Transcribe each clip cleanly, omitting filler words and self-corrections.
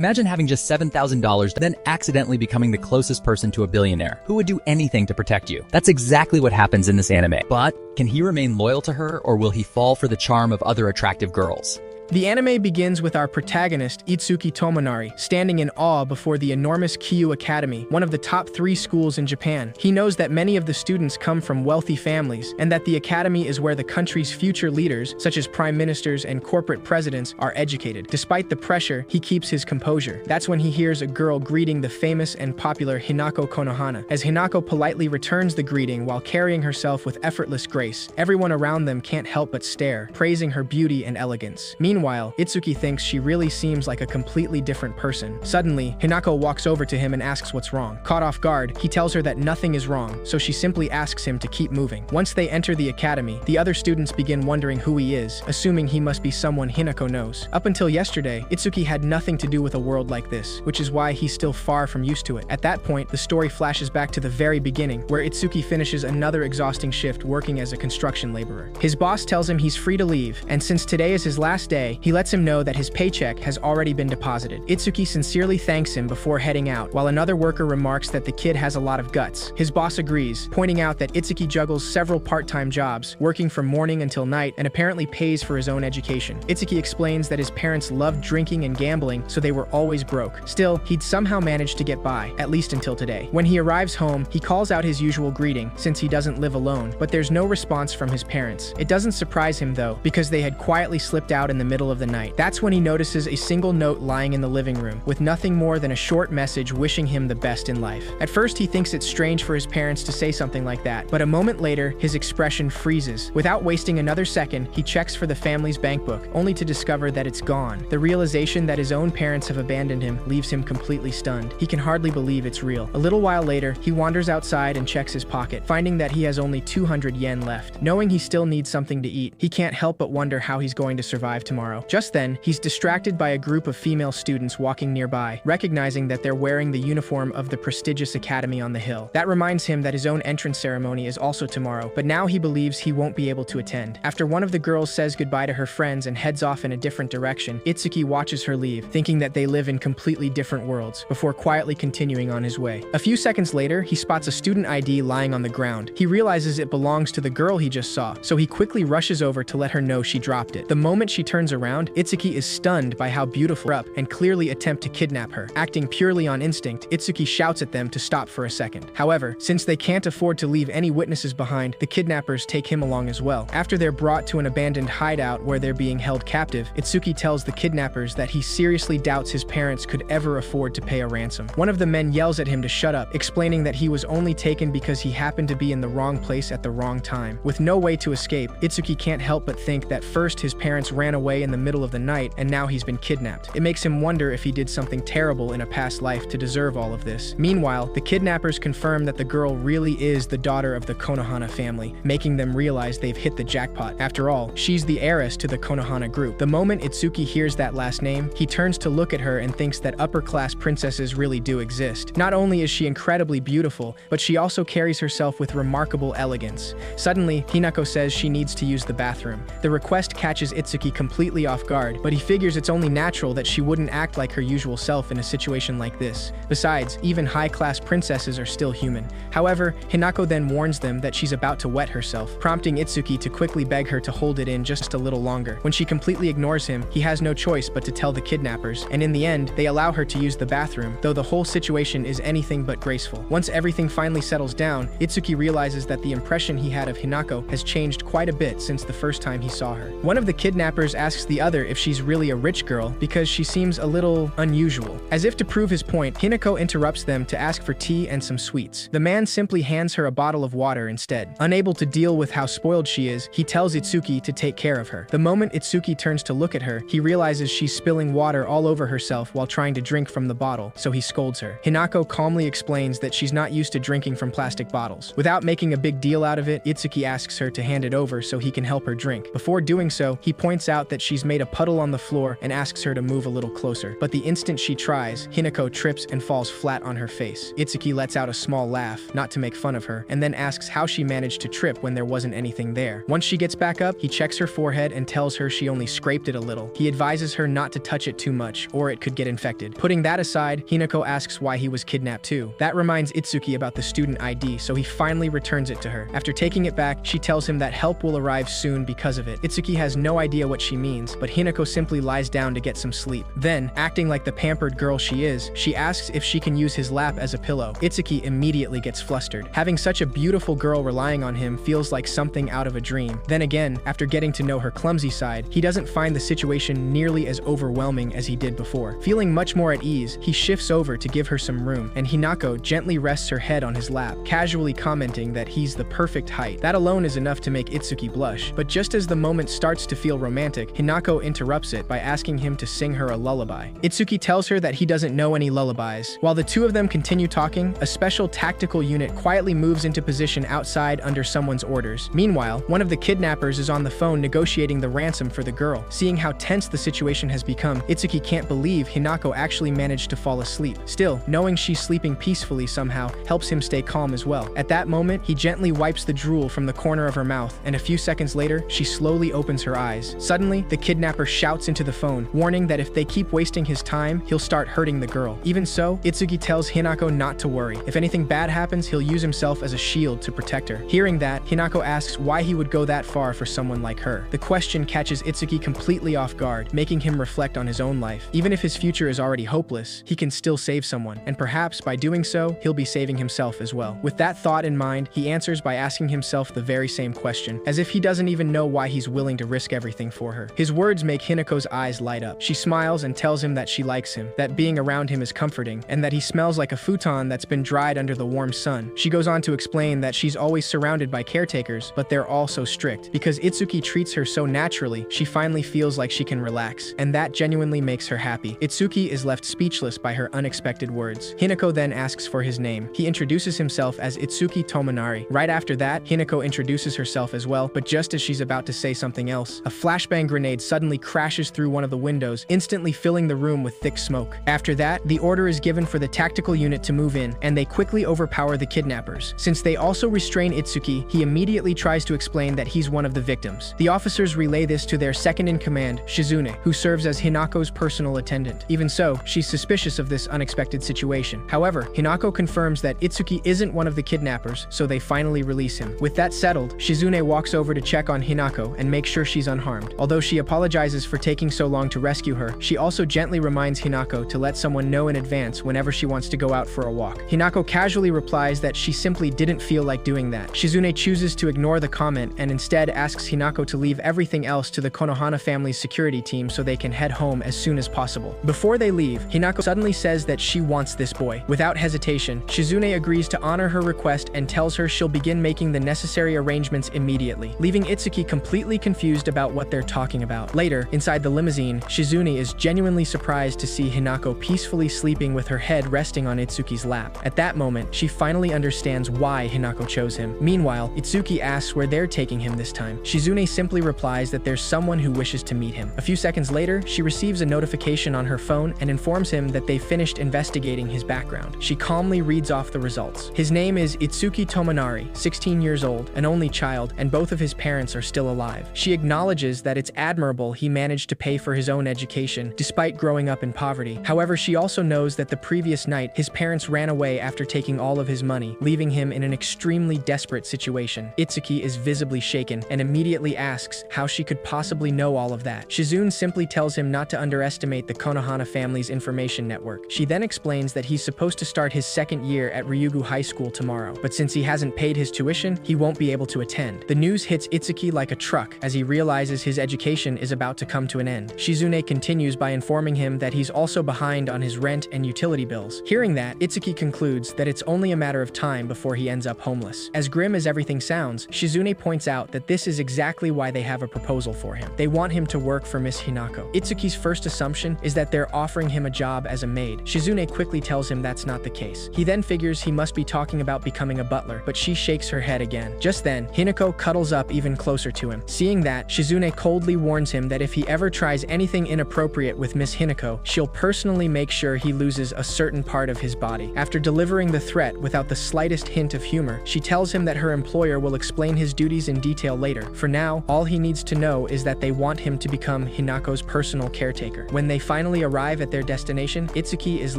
Imagine having just $7,000 then accidentally becoming the closest person to a billionaire who would do anything to protect you. That's exactly what happens in this anime. But can he remain loyal to her, or will he fall for the charm of other attractive girls? The anime begins with our protagonist, Itsuki Tomonari, standing in awe before the enormous Kyu Academy, one of the top 3 schools in Japan. He knows that many of the students come from wealthy families, and that the academy is where the country's future leaders, such as prime ministers and corporate presidents, are educated. Despite the pressure, he keeps his composure. That's when he hears a girl greeting the famous and popular Hinako Konohana. As Hinako politely returns the greeting while carrying herself with effortless grace, everyone around them can't help but stare, praising her beauty and elegance. Meanwhile, Itsuki thinks she really seems like a completely different person. Suddenly, Hinako walks over to him and asks what's wrong. Caught off guard, he tells her that nothing is wrong, so she simply asks him to keep moving. Once they enter the academy, the other students begin wondering who he is, assuming he must be someone Hinako knows. Up until yesterday, Itsuki had nothing to do with a world like this, which is why he's still far from used to it. At that point, the story flashes back to the very beginning, where Itsuki finishes another exhausting shift working as a construction laborer. His boss tells him he's free to leave, and since today is his last day, he lets him know that his paycheck has already been deposited. Itsuki sincerely thanks him before heading out, while another worker remarks that the kid has a lot of guts. His boss agrees, pointing out that Itsuki juggles several part-time jobs, working from morning until night, and apparently pays for his own education. Itsuki explains that his parents loved drinking and gambling, so they were always broke. Still, he'd somehow managed to get by, at least until today. When he arrives home, he calls out his usual greeting, since he doesn't live alone, but there's no response from his parents. It doesn't surprise him though, because they had quietly slipped out in the middle of the night. That's when he notices a single note lying in the living room, with nothing more than a short message wishing him the best in life. At first, he thinks it's strange for his parents to say something like that, but a moment later, his expression freezes. Without wasting another second, he checks for the family's bankbook, only to discover that it's gone. The realization that his own parents have abandoned him leaves him completely stunned. He can hardly believe it's real. A little while later, he wanders outside and checks his pocket, finding that he has only 200 yen left. Knowing he still needs something to eat, he can't help but wonder how he's going to survive tomorrow. Just then, he's distracted by a group of female students walking nearby, recognizing that they're wearing the uniform of the prestigious academy on the hill. That reminds him that his own entrance ceremony is also tomorrow, but now he believes he won't be able to attend. After one of the girls says goodbye to her friends and heads off in a different direction, Itsuki watches her leave, thinking that they live in completely different worlds, before quietly continuing on his way. A few seconds later, he spots a student ID lying on the ground. He realizes it belongs to the girl he just saw, so he quickly rushes over to let her know she dropped it. The moment she turns around, Itsuki is stunned by how beautiful up and clearly attempt to kidnap her. Acting purely on instinct, Itsuki shouts at them to stop for a second. However, since they can't afford to leave any witnesses behind, the kidnappers take him along as well. After they're brought to an abandoned hideout where they're being held captive, Itsuki tells the kidnappers that he seriously doubts his parents could ever afford to pay a ransom. One of the men yells at him to shut up, explaining that he was only taken because he happened to be in the wrong place at the wrong time. With no way to escape, Itsuki can't help but think that first his parents ran away in the middle of the night and now he's been kidnapped. It makes him wonder if he did something terrible in a past life to deserve all of this. Meanwhile, the kidnappers confirm that the girl really is the daughter of the Konohana family, making them realize they've hit the jackpot. After all, she's the heiress to the Konohana group. The moment Itsuki hears that last name, he turns to look at her and thinks that upper-class princesses really do exist. Not only is she incredibly beautiful, but she also carries herself with remarkable elegance. Suddenly, Hinako says she needs to use the bathroom. The request catches Itsuki completely off guard, but he figures it's only natural that she wouldn't act like her usual self in a situation like this. Besides, even high-class princesses are still human. However, Hinako then warns them that she's about to wet herself, prompting Itsuki to quickly beg her to hold it in just a little longer. When she completely ignores him, he has no choice but to tell the kidnappers, and in the end, they allow her to use the bathroom, though the whole situation is anything but graceful. Once everything finally settles down, Itsuki realizes that the impression he had of Hinako has changed quite a bit since the first time he saw her. One of the kidnappers asks the other if she's really a rich girl because she seems a little unusual. As if to prove his point, Hinako interrupts them to ask for tea and some sweets. The man simply hands her a bottle of water instead. Unable to deal with how spoiled she is, he tells Itsuki to take care of her. The moment Itsuki turns to look at her, he realizes she's spilling water all over herself while trying to drink from the bottle, so he scolds her. Hinako calmly explains that she's not used to drinking from plastic bottles. Without making a big deal out of it, Itsuki asks her to hand it over so he can help her drink. Before doing so, he points out that she's made a puddle on the floor and asks her to move a little closer. But the instant she tries, Hinako trips and falls flat on her face. Itsuki lets out a small laugh, not to make fun of her, and then asks how she managed to trip when there wasn't anything there. Once she gets back up, he checks her forehead and tells her she only scraped it a little. He advises her not to touch it too much, or it could get infected. Putting that aside, Hinako asks why he was kidnapped too. That reminds Itsuki about the student ID, so he finally returns it to her. After taking it back, she tells him that help will arrive soon because of it. Itsuki has no idea what she means, but Hinako simply lies down to get some sleep. Then, acting like the pampered girl she is, she asks if she can use his lap as a pillow. Itsuki immediately gets flustered. Having such a beautiful girl relying on him feels like something out of a dream. Then again, after getting to know her clumsy side, he doesn't find the situation nearly as overwhelming as he did before. Feeling much more at ease, he shifts over to give her some room, and Hinako gently rests her head on his lap, casually commenting that he's the perfect height. That alone is enough to make Itsuki blush. But just as the moment starts to feel romantic, Hinako interrupts it by asking him to sing her a lullaby. Itsuki tells her that he doesn't know any lullabies. While the two of them continue talking, a special tactical unit quietly moves into position outside under someone's orders. Meanwhile, one of the kidnappers is on the phone negotiating the ransom for the girl. Seeing how tense the situation has become, Itsuki can't believe Hinako actually managed to fall asleep. Still, knowing she's sleeping peacefully somehow helps him stay calm as well. At that moment, he gently wipes the drool from the corner of her mouth, and a few seconds later, she slowly opens her eyes. Suddenly, the kidnapper shouts into the phone, warning that if they keep wasting his time, he'll start hurting the girl. Even so, Itsuki tells Hinako not to worry. If anything bad happens, he'll use himself as a shield to protect her. Hearing that, Hinako asks why he would go that far for someone like her. The question catches Itsuki completely off guard, making him reflect on his own life. Even if his future is already hopeless, he can still save someone, and perhaps by doing so, he'll be saving himself as well. With that thought in mind, he answers by asking himself the very same question, as if he doesn't even know why he's willing to risk everything for her. His words make Hinako's eyes light up. She smiles and tells him that she likes him, that being around him is comforting, and that he smells like a futon that's been dried under the warm sun. She goes on to explain that she's always surrounded by caretakers, but they're all so strict. Because Itsuki treats her so naturally, she finally feels like she can relax, and that genuinely makes her happy. Itsuki is left speechless by her unexpected words. Hinako then asks for his name. He introduces himself as Itsuki Tomonari. Right after that, Hinako introduces herself as well, but just as she's about to say something else, a flashbang grenade suddenly crashes through one of the windows, instantly filling the room with thick smoke. After that, the order is given for the tactical unit to move in, and they quickly overpower the kidnappers. Since they also restrain Itsuki, he immediately tries to explain that he's one of the victims. The officers relay this to their second-in-command, Shizune, who serves as Hinako's personal attendant. Even so, she's suspicious of this unexpected situation. However, Hinako confirms that Itsuki isn't one of the kidnappers, so they finally release him. With that settled, Shizune walks over to check on Hinako and make sure she's unharmed. Although she apologizes for taking so long to rescue her, she also gently reminds Hinako to let someone know in advance whenever she wants to go out for a walk. Hinako casually replies that she simply didn't feel like doing that. Shizune chooses to ignore the comment and instead asks Hinako to leave everything else to the Konohana family's security team so they can head home as soon as possible. Before they leave, Hinako suddenly says that she wants this boy. Without hesitation, Shizune agrees to honor her request and tells her she'll begin making the necessary arrangements immediately, leaving Itsuki completely confused about what they're talking about. Later, inside the limousine, Shizune is genuinely surprised to see Hinako peacefully sleeping with her head resting on Itsuki's lap. At that moment, she finally understands why Hinako chose him. Meanwhile, Itsuki asks where they're taking him this time. Shizune simply replies that there's someone who wishes to meet him. A few seconds later, she receives a notification on her phone and informs him that they've finished investigating his background. She calmly reads off the results. His name is Itsuki Tomonari, 16 years old, an only child, and both of his parents are still alive. She acknowledges that it's admirable he managed to pay for his own education, despite growing up in poverty. However, she also knows that the previous night, his parents ran away after taking all of his money, leaving him in an extremely desperate situation. Itsuki is visibly shaken and immediately asks how she could possibly know all of that. Shizune simply tells him not to underestimate the Konohana family's information network. She then explains that he's supposed to start his second year at Ryugu High School tomorrow, but since he hasn't paid his tuition, he won't be able to attend. The news hits Itsuki like a truck as he realizes his education is about to come to an end. Shizune continues by informing him that he's also behind on his rent and utility bills. Hearing that, Itsuki concludes that it's only a matter of time before he ends up homeless. As grim as everything sounds, Shizune points out that this is exactly why they have a proposal for him. They want him to work for Miss Hinako. Itsuki's first assumption is that they're offering him a job as a maid. Shizune quickly tells him that's not the case. He then figures he must be talking about becoming a butler, but she shakes her head again. Just then, Hinako cuddles up even closer to him. Seeing that, Shizune coldly warns warns him that if he ever tries anything inappropriate with Miss Hinako, she'll personally make sure he loses a certain part of his body. After delivering the threat without the slightest hint of humor, she tells him that her employer will explain his duties in detail later. For now, all he needs to know is that they want him to become Hinako's personal caretaker. When they finally arrive at their destination, Itsuki is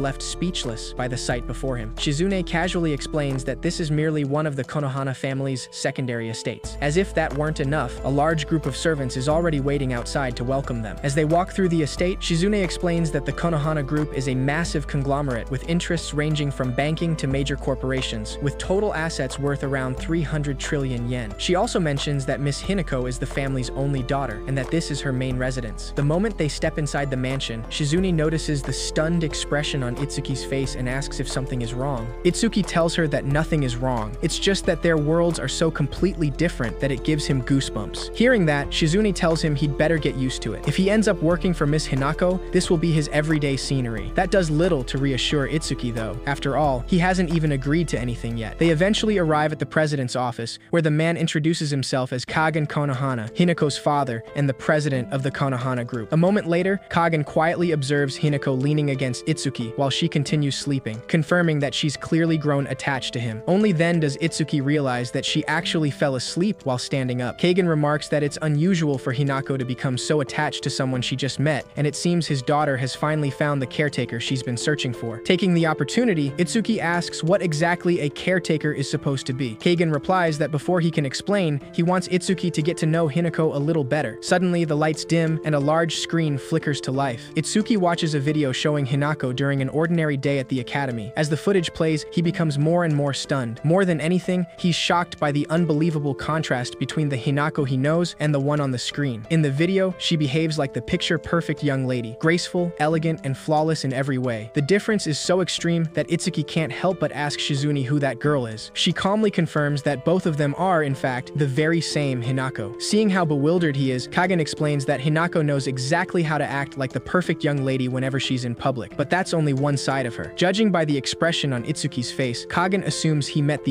left speechless by the sight before him. Shizune casually explains that this is merely one of the Konohana family's secondary estates. As if that weren't enough, a large group of servants is already waiting outside to welcome them. As they walk through the estate, Shizune explains that the Konohana group is a massive conglomerate with interests ranging from banking to major corporations, with total assets worth around 300 trillion yen. She also mentions that Miss Hinako is the family's only daughter, and that this is her main residence. The moment they step inside the mansion, Shizune notices the stunned expression on Itsuki's face and asks if something is wrong. Itsuki tells her that nothing is wrong. It's just that their worlds are so completely different that it gives him goosebumps. Hearing that, Shizune tells him he'd better get used to it. If he ends up working for Miss Hinako, this will be his everyday scenery. That does little to reassure Itsuki though. After all, he hasn't even agreed to anything yet. They eventually arrive at the president's office, where the man introduces himself as Kagen Konohana, Hinako's father and the president of the Konohana group. A moment later, Kagen quietly observes Hinako leaning against Itsuki while she continues sleeping, confirming that she's clearly grown attached to him. Only then does Itsuki realize that she actually fell asleep while standing up. Kagen remarks that it's unusual for Hinako to become so attached to someone she just met, and it seems his daughter has finally found the caretaker she's been searching for. Taking the opportunity, Itsuki asks what exactly a caretaker is supposed to be. Kagen replies that before he can explain, he wants Itsuki to get to know Hinako a little better. Suddenly, the lights dim and a large screen flickers to life. Itsuki watches a video showing Hinako during an ordinary day at the academy. As the footage plays, he becomes more and more stunned. More than anything, he's shocked by the unbelievable contrast between the Hinako he knows and the one on the screen. In the video, she behaves like the picture-perfect young lady, graceful, elegant, and flawless in every way. The difference is so extreme that Itsuki can't help but ask Shizune who that girl is. She calmly confirms that both of them are, in fact, the very same Hinako. Seeing how bewildered he is, Kagen explains that Hinako knows exactly how to act like the perfect young lady whenever she's in public, but that's only one side of her. Judging by the expression on Itsuki's face, Kagen assumes he met the